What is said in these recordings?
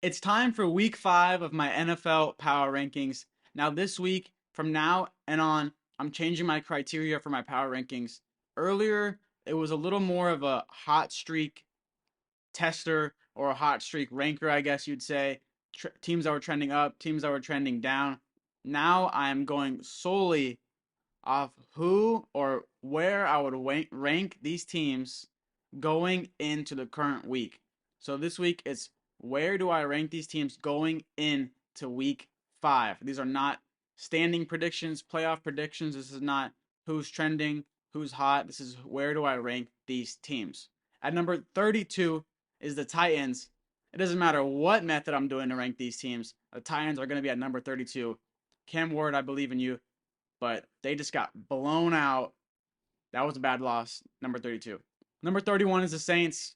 It's time for week 5 of my NFL power rankings. Now, this week, from now and on, I'm changing my criteria for my power rankings. Earlier, it was a little more of a hot streak tester or a hot streak ranker, I guess you'd say. Teams that were trending up, teams that were trending down. Now I'm going solely off who or where I would rank these teams going into the current week. So this week it's where do I rank these teams going into week 5. These are not standing predictions, playoff predictions. This is not who's trending, who's hot. This is where do I rank these teams. At number 32 is the Titans. It doesn't matter what method I'm doing to rank these teams. The Titans are going to be at number 32. Cam Ward, I believe in you, but they just got blown out. That was a bad loss. Number 32. Number 31 is the Saints.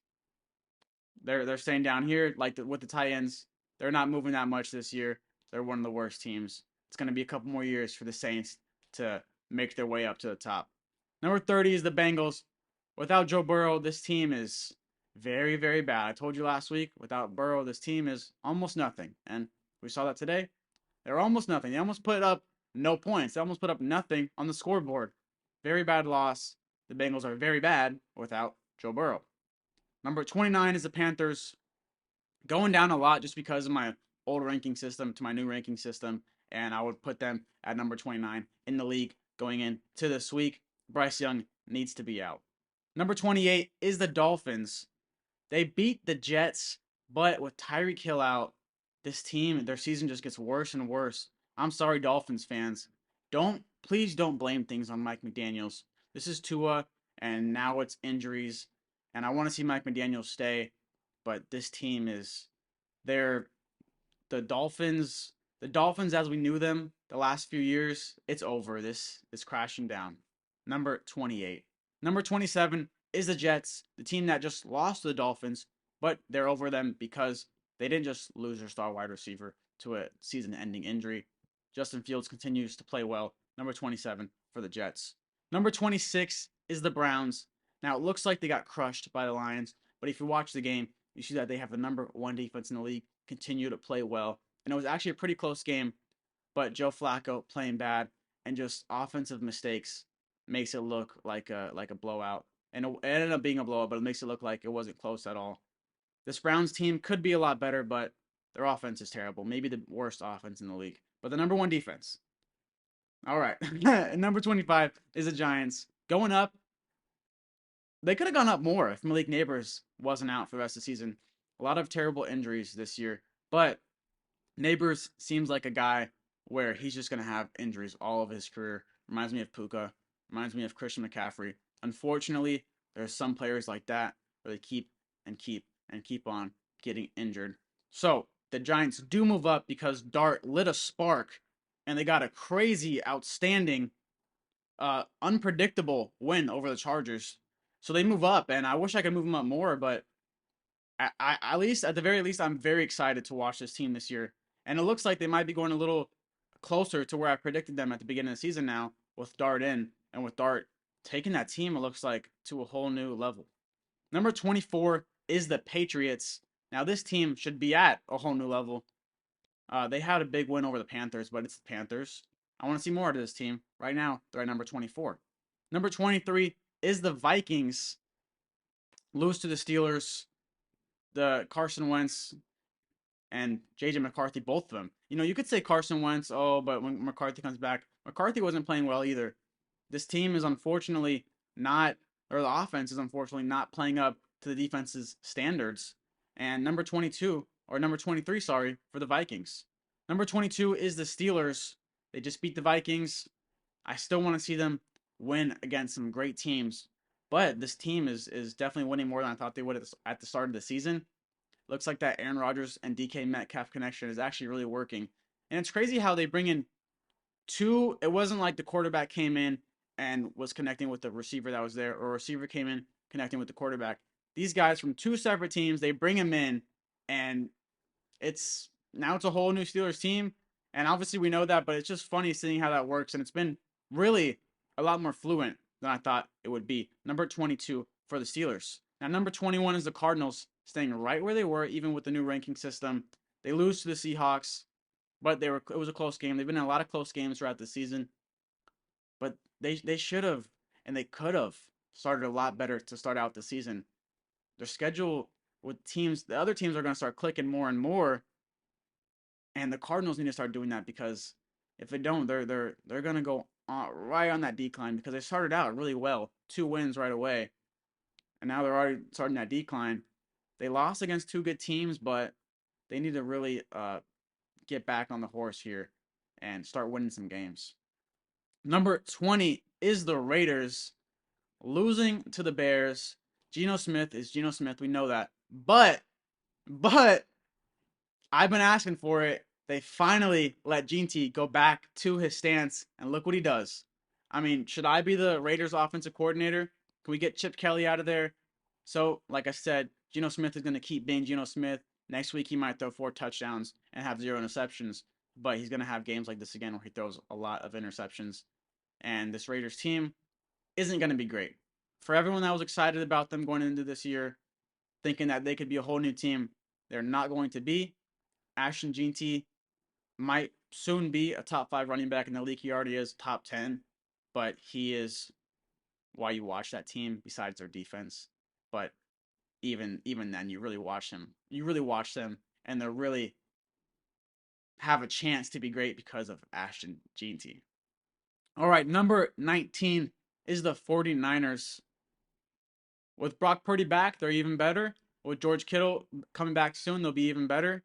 They're staying down here with the Titans. They're not moving that much this year. They're one of the worst teams. It's going to be a couple more years for the Saints to make their way up to the top. Number 30 is the Bengals. Without Joe Burrow, this team is very, very bad. I told you last week, without Burrow, this team is almost nothing. And we saw that today. They're almost nothing. They almost put up no points. They almost put up nothing on the scoreboard. Very bad loss. The Bengals are very bad without Joe Burrow. Number 29 is the Panthers. Going down a lot just because of my old ranking system to my new ranking system. And I would put them at number 29 in the league going into this week. Bryce Young needs to be out. Number 28 is the Dolphins. They beat the Jets, but with Tyreek Hill out, this team, their season just gets worse and worse. I'm sorry, Dolphins fans. Please don't blame things on Mike McDaniels. This is Tua, and now it's injuries. And I want to see Mike McDaniels stay, but this team is, they're the Dolphins. The Dolphins, as we knew them the last few years, it's over. This is crashing down. Number 28. Number 27 is the Jets, the team that just lost to the Dolphins, but they're over them because they didn't just lose their star wide receiver to a season ending injury. Justin Fields continues to play well. Number 27 for the Jets. Number 26 is the Browns. Now, it looks like they got crushed by the Lions, but if you watch the game, you see that they have the number 1 defense in the league, continue to play well. And it was actually a pretty close game, but Joe Flacco playing bad and just offensive mistakes makes it look like a blowout. And it ended up being a blowout, but it makes it look like it wasn't close at all. This Browns team could be a lot better, but their offense is terrible. Maybe the worst offense in the league. But the number 1 defense. All right. Number 25 is the Giants. Going up, they could have gone up more if Malik Neighbors wasn't out for the rest of the season. A lot of terrible injuries this year, but Neighbors seems like a guy where he's just going to have injuries all of his career. Reminds me of Puka. Reminds me of Christian McCaffrey. Unfortunately, there's some players like that where they keep and keep and keep on getting injured. So the Giants do move up because Dart lit a spark and they got a crazy, outstanding, unpredictable win over the Chargers. So they move up, and I wish I could move them up more, but at least at the very least, I'm very excited to watch this team this year. And it looks like they might be going a little closer to where I predicted them at the beginning of the season now with Dart in and with Dart taking that team, it looks like, to a whole new level. Number 24 is the Patriots. Now, this team should be at a whole new level. They had a big win over the Panthers, but it's the Panthers. I want to see more of this team. Right now, they're at number 24. Number 23 is the Vikings. Lose to the Steelers. The Carson Wentz and JJ McCarthy, both of them. You know, you could say Carson Wentz, oh, but when McCarthy comes back, McCarthy wasn't playing well either. This team is unfortunately not, or the offense is unfortunately not playing up to the defense's standards. And number 22, or number 23, sorry, for the Vikings. Number 22 is the Steelers. They just beat the Vikings. I still want to see them win against some great teams. But this team is definitely winning more than I thought they would at the start of the season. Looks like that Aaron Rodgers and DK Metcalf connection is actually really working. And it's crazy how they bring in two. It wasn't like the quarterback came in and was connecting with the receiver that was there, or a receiver came in connecting with the quarterback. These guys from two separate teams, they bring them in, and it's a whole new Steelers team. And obviously we know that, but it's just funny seeing how that works. And it's been really a lot more fluent than I thought it would be. Number 22 for the Steelers. Now, number 21 is the Cardinals, staying right where they were, even with the new ranking system. They lose to the Seahawks, but it was a close game. They've been in a lot of close games throughout the season, but they should have and they could have started a lot better to start out the season. Their schedule with teams, the other teams are going to start clicking more and more, and the Cardinals need to start doing that because if they don't, they're going to go right on that decline because they started out really well, 2 wins right away, and now they're already starting that decline. They lost against two good teams, but they need to really get back on the horse here and start winning some games. Number 20 is the Raiders losing to the Bears. Geno Smith is Geno Smith. We know that. But I've been asking for it. They finally let Gene T go back to his stance, and look what he does. I mean, should I be the Raiders offensive coordinator? Can we get Chip Kelly out of there? So, like I said, Geno Smith is going to keep being Geno Smith. Next week, he might throw 4 touchdowns and have 0 interceptions, but he's going to have games like this again where he throws a lot of interceptions. And this Raiders team isn't going to be great. For everyone that was excited about them going into this year, thinking that they could be a whole new team, they're not going to be. Ashton Jeanty might soon be a top 5 running back in the league. He already is top 10, but he is why you watch that team besides their defense. But even then, you really watch him. You really watch them, and they really have a chance to be great because of Ashton Jeanty. All right, number 19 is the 49ers. With Brock Purdy back, they're even better. With George Kittle coming back soon, they'll be even better.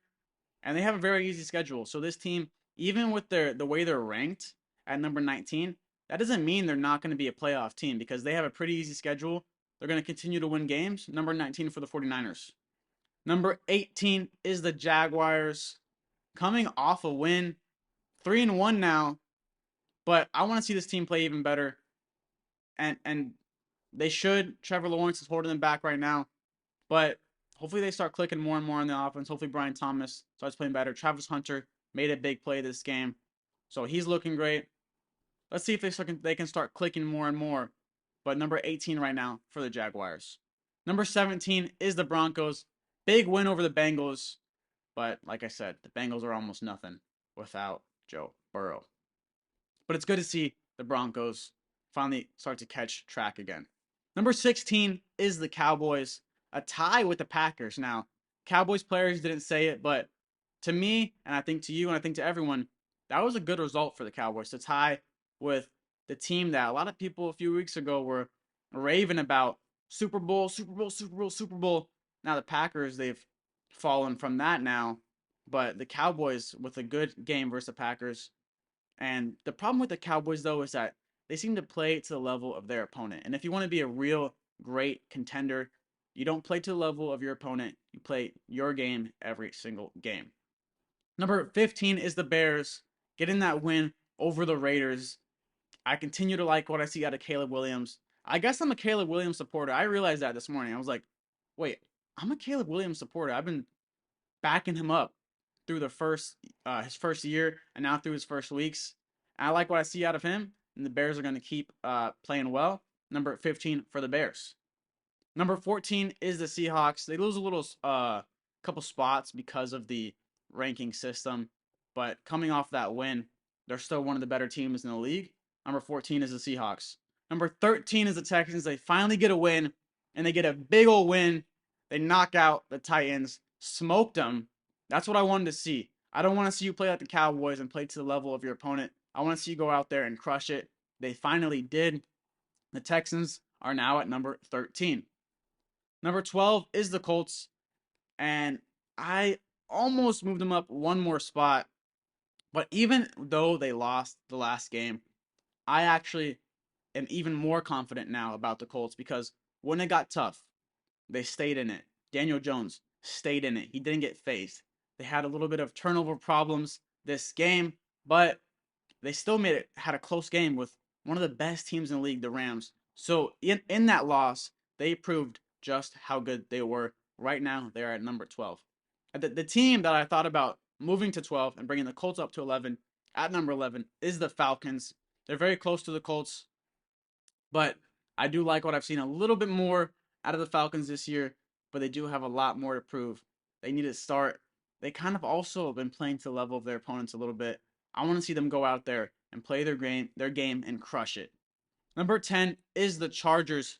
And they have a very easy schedule. So this team, even with the way they're ranked at number 19, that doesn't mean they're not going to be a playoff team because they have a pretty easy schedule. They're going to continue to win games. Number 19 for the 49ers. Number 18 is the Jaguars, coming off a win, 3-1 now. But I want to see this team play even better. And they should. Trevor Lawrence is holding them back right now. But hopefully they start clicking more and more on the offense. Hopefully Brian Thomas starts playing better. Travis Hunter made a big play this game. So he's looking great. Let's see if they can start clicking more and more. But number 18 right now for the Jaguars. Number 17 is the Broncos. Big win over the Bengals. But like I said, the Bengals are almost nothing without Joe Burrow. But it's good to see the Broncos finally start to catch track again. Number 16 is the Cowboys, a tie with the Packers. Now, Cowboys players didn't say it, but to me, and I think to you, and I think to everyone, that was a good result for the Cowboys to tie with the team that a lot of people a few weeks ago were raving about. Super Bowl, Super Bowl, Super Bowl, Super Bowl. Now the Packers, they've fallen from that now, but the Cowboys with a good game versus the Packers. And the problem with the Cowboys, though, is that they seem to play to the level of their opponent. And if you want to be a real great contender, you don't play to the level of your opponent. You play your game every single game. Number 15 is the Bears getting that win over the Raiders. I continue to like what I see out of Caleb Williams. I guess I'm a Caleb Williams supporter. I realized that this morning. I was like, wait, I'm a Caleb Williams supporter. I've been backing him up through the his first year and now through his first weeks. I like what I see out of him, and the Bears are going to keep playing well. Number 15 for the Bears. Number 14 is the Seahawks. They lose a little couple spots because of the ranking system, but coming off that win, they're still one of the better teams in the league. Number 14 is the Seahawks. Number 13 is the Texans. They finally get a win, and they get a big old win. They knock out the Titans, smoked them. That's what I wanted to see. I don't want to see you play like the Cowboys and play to the level of your opponent. I want to see you go out there and crush it. They finally did. The Texans are now at number 13. Number 12 is the Colts, and I almost moved them up one more spot. But even though they lost the last game, I actually am even more confident now about the Colts because when it got tough, they stayed in it. Daniel Jones stayed in it. He didn't get phased. They had a little bit of turnover problems this game, but they still had a close game with one of the best teams in the league, the Rams. So in that loss, they proved just how good they were. Right now, they're at number 12. The team that I thought about moving to 12 and bringing the Colts up to 11 at number 11 is the Falcons. They're very close to the Colts, but I do like what I've seen a little bit more out of the Falcons this year, but they do have a lot more to prove. They need to start they kind of also have been playing to the level of their opponents a little bit. I want to see them go out there and play their game and crush it. Number 10 is the Chargers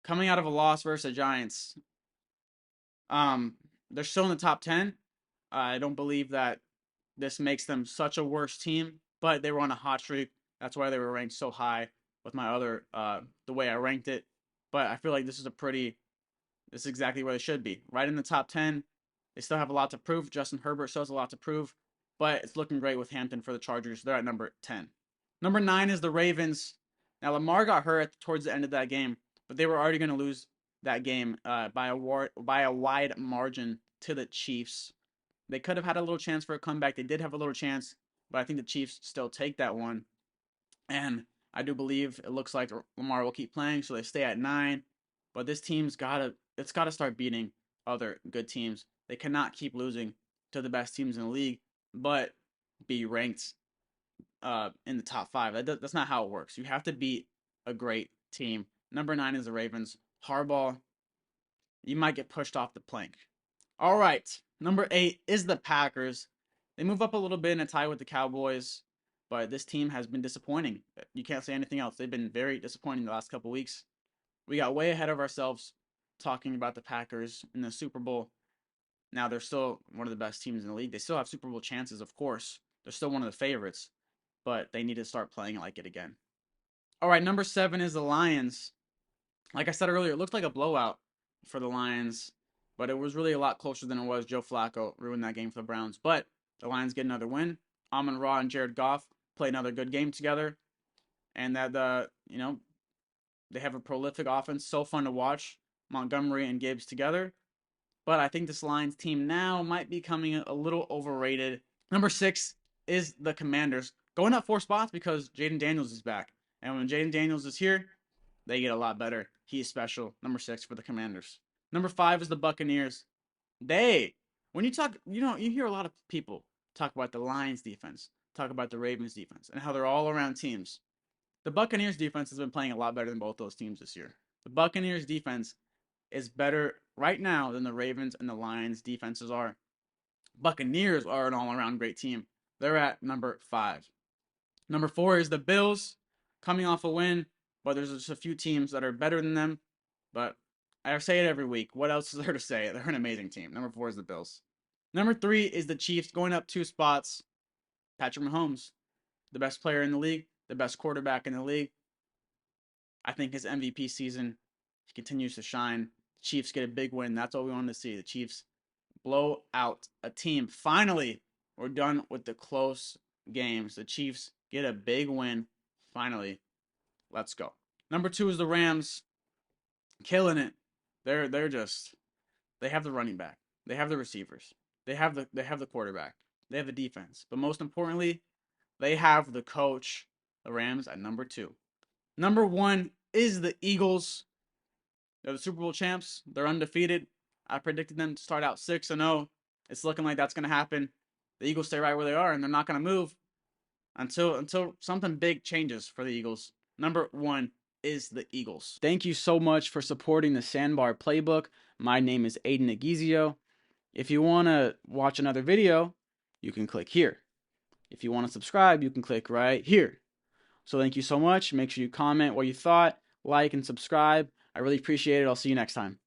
coming out of a loss versus the Giants. Um, they're still in the top 10. I don't believe that this makes them such a worse team, but they were on a hot streak. That's why they were ranked so high with my other the way I ranked it. But I feel like this is exactly where they should be. Right in the top 10. They still have a lot to prove. Justin Herbert still has a lot to prove, but it's looking great with Hampton for the Chargers. They're at number 10. Number 9 is the Ravens. Now Lamar got hurt towards the end of that game, but they were already going to lose that game by a wide margin to the Chiefs. They could have had a little chance for a comeback. They did have a little chance, but I think the Chiefs still take that one. And I do believe it looks like Lamar will keep playing, so they stay at 9. But this team's gotta start beating other good teams. They cannot keep losing to the best teams in the league, but be ranked in the top 5. That's not how it works. You have to beat a great team. Number 9 is the Ravens. Harbaugh, you might get pushed off the plank. All right. Number 8 is the Packers. They move up a little bit in a tie with the Cowboys, but this team has been disappointing. You can't say anything else. They've been very disappointing the last couple weeks. We got way ahead of ourselves talking about the Packers in the Super Bowl. Now they're still one of the best teams in the league. They still have Super Bowl chances, of course. They're still one of the favorites, but they need to start playing like it again. All right, number 7 is the Lions. Like I said earlier, it looked like a blowout for the Lions, but it was really a lot closer than it was. Joe Flacco ruined that game for the Browns, but the Lions get another win. Amon-Ra and Jared Goff play another good game together, and that they have a prolific offense, so fun to watch. Montgomery and Gibbs together, but I think this Lions team now might be becoming a little overrated. Number 6 is the Commanders, going up 4 spots because Jaden Daniels is back, and when Jaden Daniels is here, they get a lot better. He is special. Number 6 for the Commanders. Number 5 is the Buccaneers. When you talk, you hear a lot of people talk about the Lions defense, talk about the Ravens defense, and how they're all around teams. The Buccaneers defense has been playing a lot better than both those teams this year. The Buccaneers defense is better right now than the Ravens and the Lions defenses are. Buccaneers are an all-around great team. They're at number 5. Number 4 is the Bills, coming off a win, but there's just a few teams that are better than them. But I say it every week. What else is there to say? They're an amazing team. Number 4 is the Bills. Number 3 is the Chiefs, going up 2 spots. Patrick Mahomes, the best player in the league, the best quarterback in the league. I think his MVP season, he continues to shine. The Chiefs get a big win. That's what we wanted to see. The Chiefs blow out a team. Finally, we're done with the close games. The Chiefs get a big win. Finally, let's go. Number 2 is the Rams, killing it. They have the running back, they have the receivers, they have the quarterback, they have the defense, but most importantly, they have the coach. The Rams at number 2. Number 1 is the Eagles. They're the Super Bowl champs. They're undefeated. I predicted them to start out 6-0. It's looking like that's going to happen. The Eagles stay right where they are, and they're not going to move until something big changes for the Eagles. Number 1 is the Eagles. Thank you so much for supporting the Sandbar Playbook. My name is Aidan Agizio. If you want to watch another video, you can click here. If you want to subscribe, you can click right here. So thank you so much. Make sure you comment what you thought, like, and subscribe. I really appreciate it. I'll see you next time.